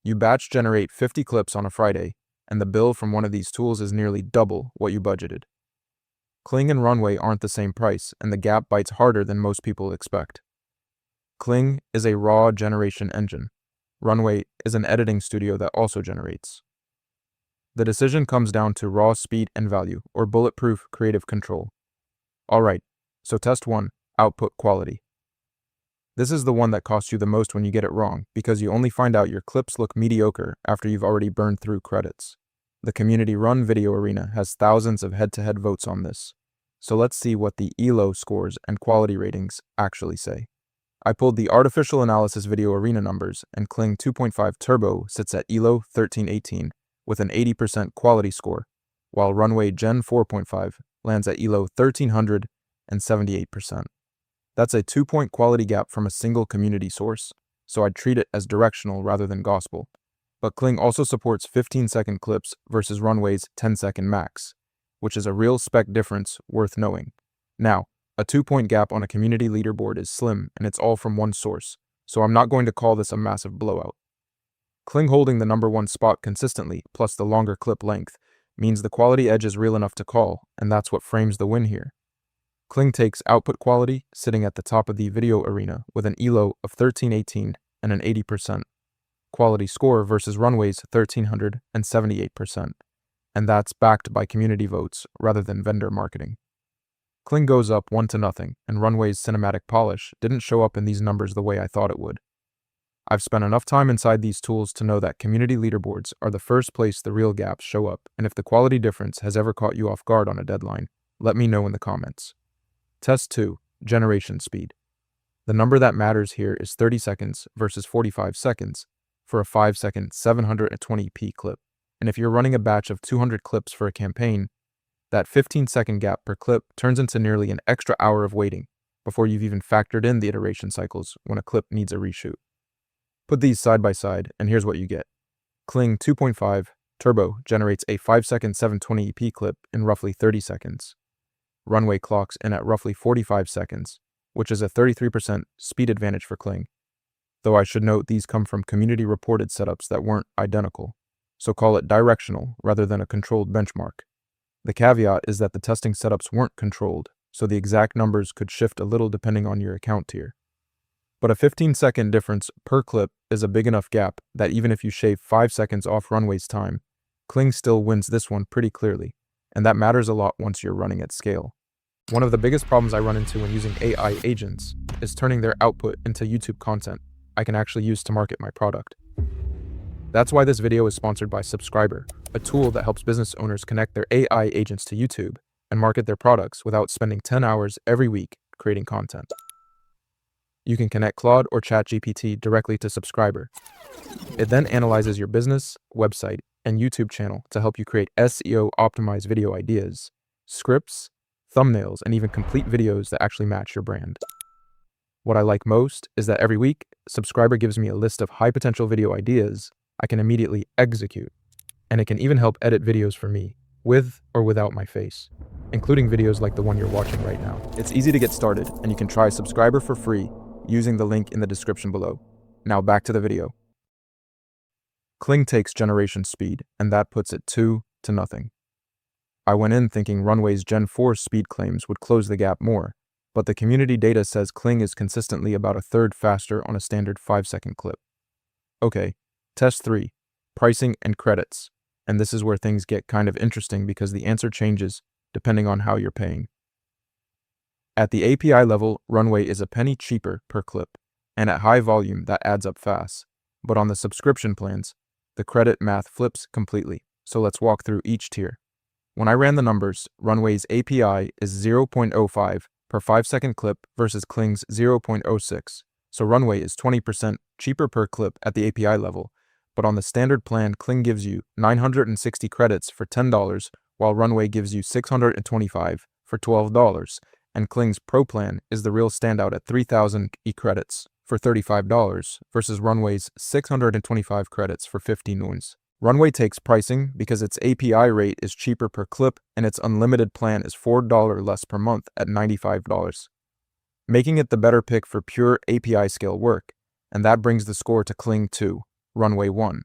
You batch generate 50 clips on a Friday, and the bill from one of these tools is nearly double what you budgeted. Kling and Runway aren't the same price, and the gap bites harder than most people expect. Kling is a raw generation engine. Runway is an editing studio that also generates. The decision comes down to raw speed and value, or bulletproof creative control. Alright, so test 1, output quality. This is the one that costs you the most when you get it wrong, because you only find out your clips look mediocre after you've already burned through credits. The community-run video arena has thousands of head-to-head votes on this. So let's see what the ELO scores and quality ratings actually say. I pulled the artificial analysis video arena numbers, and Kling 2.5 Turbo sits at ELO 1318 with an 80% quality score, while Runway Gen 4.5 lands at ELO 1300 and 78%. That's a 2-point quality gap from a single community source, so I'd treat it as directional rather than gospel. But Kling also supports 15-second clips versus Runway's 10-second max, which is a real spec difference worth knowing. Now, a 2-point gap on a community leaderboard is slim, and it's all from one source, so I'm not going to call this a massive blowout. Kling holding the number 1 spot consistently, plus the longer clip length, means the quality edge is real enough to call, and that's what frames the win here. Kling takes output quality, sitting at the top of the video arena with an ELO of 1318 and an 80% quality score versus Runway's 1300 and 78%, and that's backed by community votes rather than vendor marketing. Kling goes up 1-0, and Runway's cinematic polish didn't show up in these numbers the way I thought it would. I've spent enough time inside these tools to know that community leaderboards are the first place the real gaps show up, and if the quality difference has ever caught you off guard on a deadline, let me know in the comments. Test 2, generation speed. The number that matters here is 30 seconds versus 45 seconds for a 5-second 720p clip, and if you're running a batch of 200 clips for a campaign, that 15-second gap per clip turns into nearly an extra hour of waiting before you've even factored in the iteration cycles when a clip needs a reshoot. Put these side by side, and here's what you get. Kling 2.5 Turbo generates a 5-second 720p clip in roughly 30 seconds. Runway clocks in at roughly 45 seconds, which is a 33% speed advantage for Kling. Though I should note these come from community-reported setups that weren't identical, so call it directional rather than a controlled benchmark. The caveat is that the testing setups weren't controlled, so the exact numbers could shift a little depending on your account tier. But a 15-second difference per clip is a big enough gap that even if you shave 5 seconds off Runway's time, Kling still wins this one pretty clearly, and that matters a lot once you're running at scale. One of the biggest problems I run into when using AI agents is turning their output into YouTube content I can actually use to market my product. That's why this video is sponsored by Subscriber, a tool that helps business owners connect their AI agents to YouTube and market their products without spending 10 hours every week creating content. You can connect Claude or ChatGPT directly to Subscriber. It then analyzes your business, website, and YouTube channel to help you create SEO-optimized video ideas, scripts, thumbnails, and even complete videos that actually match your brand. What I like most is that every week, Subscriber gives me a list of high-potential video ideas I can immediately execute, and it can even help edit videos for me, with or without my face, including videos like the one you're watching right now. It's easy to get started, and you can try Subscriber for free using the link in the description below. Now back to the video. Kling takes generation speed, and that puts it 2-0. I went in thinking Runway's Gen 4 speed claims would close the gap more, but the community data says Kling is consistently about a third faster on a standard 5-second clip. Okay, test 3, pricing and credits, and this is where things get kind of interesting because the answer changes depending on how you're paying. At the API level, Runway is a penny cheaper per clip, and at high volume that adds up fast, but on the subscription plans, the credit math flips completely, so let's walk through each tier. When I ran the numbers, Runway's API is 0.05 per 5-second clip versus Kling's 0.06, so Runway is 20% cheaper per clip at the API level, but on the standard plan, Kling gives you 960 credits for $10, while Runway gives you 625 for $12, and Kling's Pro plan is the real standout at 3,000 e-credits for $35 versus Runway's 625 credits for 15 wins. Runway takes pricing because its API rate is cheaper per clip and its unlimited plan is $4 less per month at $95, making it the better pick for pure API scale work, and that brings the score to Kling 2, Runway 1,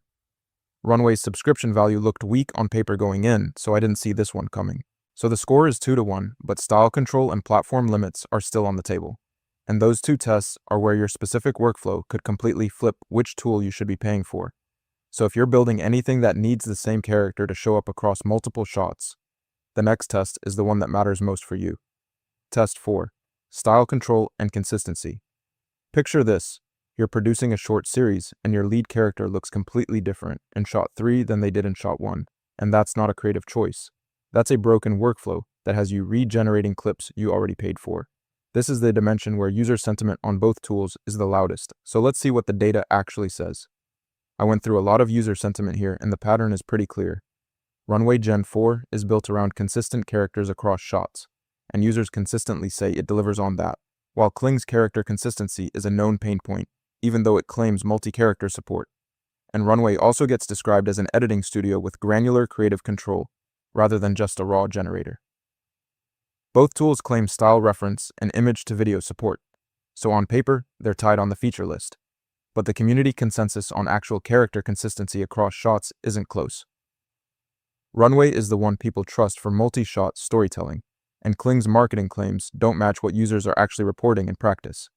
Runway's subscription value looked weak on paper going in, so I didn't see this one coming. So the score is 2-1, but style control and platform limits are still on the table. And those two tests are where your specific workflow could completely flip which tool you should be paying for. So if you're building anything that needs the same character to show up across multiple shots, the next test is the one that matters most for you. Test 4. Style control and consistency. Picture this. You're producing a short series and your lead character looks completely different in shot 3 than they did in shot 1, and that's not a creative choice. That's a broken workflow that has you regenerating clips you already paid for. This is the dimension where user sentiment on both tools is the loudest, so let's see what the data actually says. I went through a lot of user sentiment here and the pattern is pretty clear. Runway Gen 4 is built around consistent characters across shots, and users consistently say it delivers on that, while Kling's character consistency is a known pain point, even though it claims multi-character support. And Runway also gets described as an editing studio with granular creative control, rather than just a raw generator. Both tools claim style reference and image-to-video support, so on paper, they're tied on the feature list. But the community consensus on actual character consistency across shots isn't close. Runway is the one people trust for multi-shot storytelling, and Kling's marketing claims don't match what users are actually reporting in practice.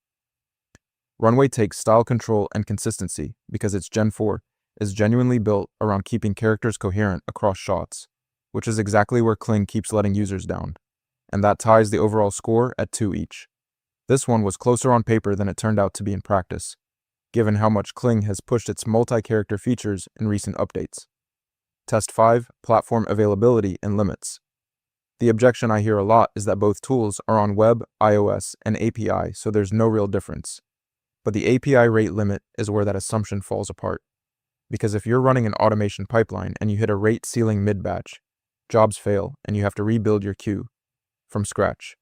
Runway takes style control and consistency because its Gen 4 is genuinely built around keeping characters coherent across shots, which is exactly where Kling keeps letting users down, and that ties the overall score at 2 each. This one was closer on paper than it turned out to be in practice, given how much Kling has pushed its multi-character features in recent updates. Test 5. Platform availability and limits. The objection I hear a lot is that both tools are on web, iOS, and API, so there's no real difference. But the API rate limit is where that assumption falls apart. Because if you're running an automation pipeline and you hit a rate ceiling mid-batch, jobs fail and you have to rebuild your queue from scratch.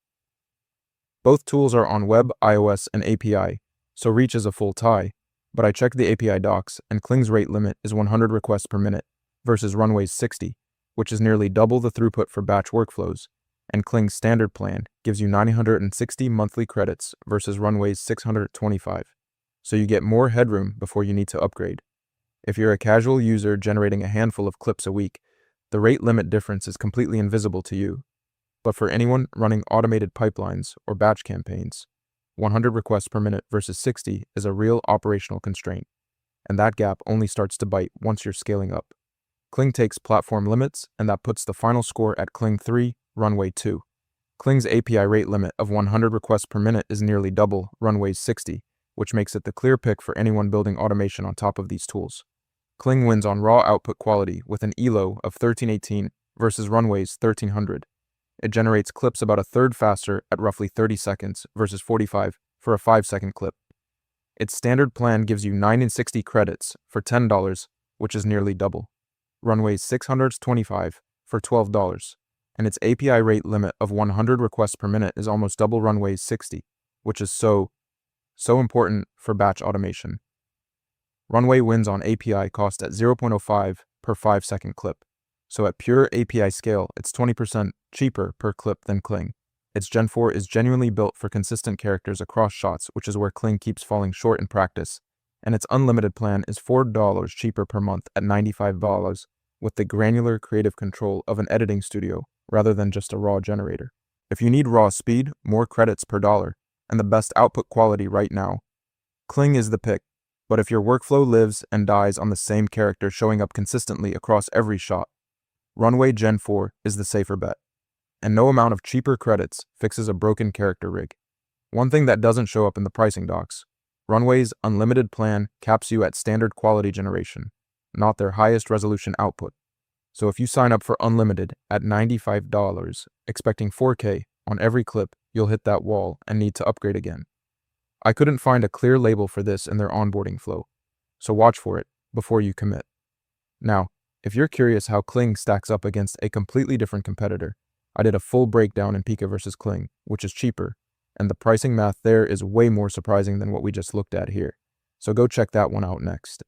Both tools are on web, iOS, and API, so reach is a full tie, but I checked the API docs and Kling's rate limit is 100 requests per minute versus Runway's 60, which is nearly double the throughput for batch workflows, and Kling's standard plan gives you 960 monthly credits versus Runway's 625, so you get more headroom before you need to upgrade. If you're a casual user generating a handful of clips a week, the rate limit difference is completely invisible to you. But for anyone running automated pipelines or batch campaigns, 100 requests per minute versus 60 is a real operational constraint, and that gap only starts to bite once you're scaling up. Kling takes platform limits, and that puts the final score at Kling 3, Runway 2. Kling's API rate limit of 100 requests per minute is nearly double Runway's 60, which makes it the clear pick for anyone building automation on top of these tools. Kling wins on raw output quality with an ELO of 1318 versus Runway's 1300. It generates clips about a third faster at roughly 30 seconds versus 45 for a 5-second clip. Its standard plan gives you 960 credits for $10, which is nearly double Runway's 625 for $12, and its API rate limit of 100 requests per minute is almost double Runway's 60, which is so important for batch automation. Runway wins on API cost at 0.05 per 5-second clip, so at pure API scale, it's 20% cheaper per clip than Kling. Its Gen 4 is genuinely built for consistent characters across shots, which is where Kling keeps falling short in practice, and its unlimited plan is $4 cheaper per month at $95 with the granular creative control of an editing studio rather than just a raw generator. If you need raw speed, more credits per dollar, and the best output quality right now, Kling is the pick. But if your workflow lives and dies on the same character showing up consistently across every shot, Runway Gen 4 is the safer bet. And no amount of cheaper credits fixes a broken character rig. One thing that doesn't show up in the pricing docs, Runway's unlimited plan caps you at standard quality generation, not their highest resolution output. So if you sign up for unlimited at $95, expecting 4K on every clip, you'll hit that wall and need to upgrade again. I couldn't find a clear label for this in their onboarding flow, so watch for it before you commit. Now, if you're curious how Kling stacks up against a completely different competitor, I did a full breakdown in Pika versus Kling, which is cheaper, and the pricing math there is way more surprising than what we just looked at here. So go check that one out next.